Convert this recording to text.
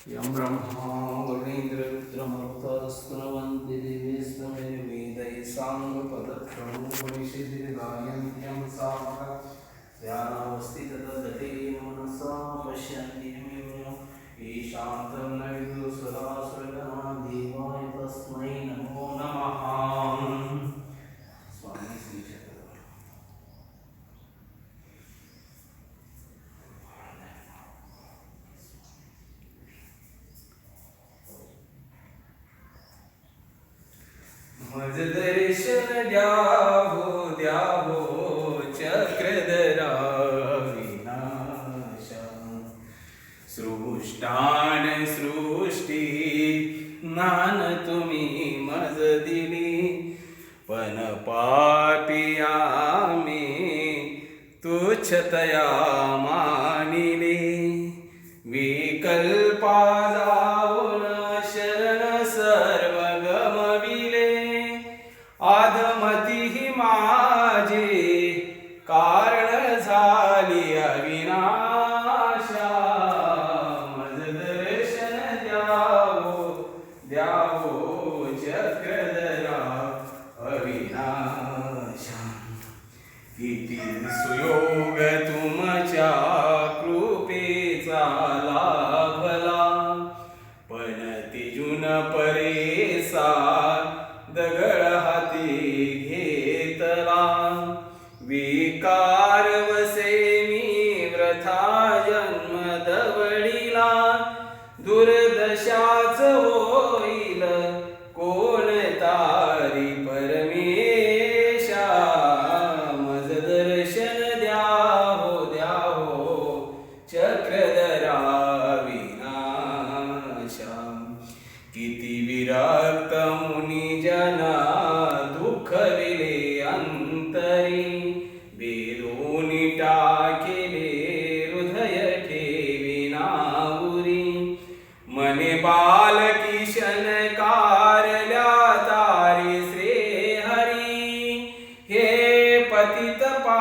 यं ब्रह्मा वरुणेन्द्ररुद्रमरुतस्तुनवन्ति दिव्यस्तमेव वेदैः साङ्गपदक्रमोपनिषद्गायन्त्यं सामः ध्यानावस्थि तद्गतेन मनसा पश्यन्ति यमेव ईशान्तं न विदुसुरासुरगणा देवाय तस्मै नमो नमः। स्वामी श्री चक्रवर्ती मज दर्शन द्यावो द्यावो चक्रधरा विनाशा सृष्टान सृष्टी ज्ञान तुम्ही मज दिली पण पापिया मी तुच्छतया मानिले विकल्पा जाऊन शरण सर्व गमविले आधमती ही माझे कारण झाली अविनाशा मज दर्शन द्यावो द्यावो चक्रधरा अविनाशा किती सुयोग तुमच्या कृपेचा लाभला पण तिजून परेसा दगड हाती घेतला विकार वसे मी व्रथा जन्म दवडीला दुर्दशाच होईल कोण तारी परमेशा मज दर्शन द्यावो द्यावो चक्रधरा विनाशा किती विरक्त मुनी जना दुःखविले अंतरी बेदोनी टाकेले हृदय ठेविनाउरी मने बालकिशन कारल्या तारी श्री हरी हे पतित पा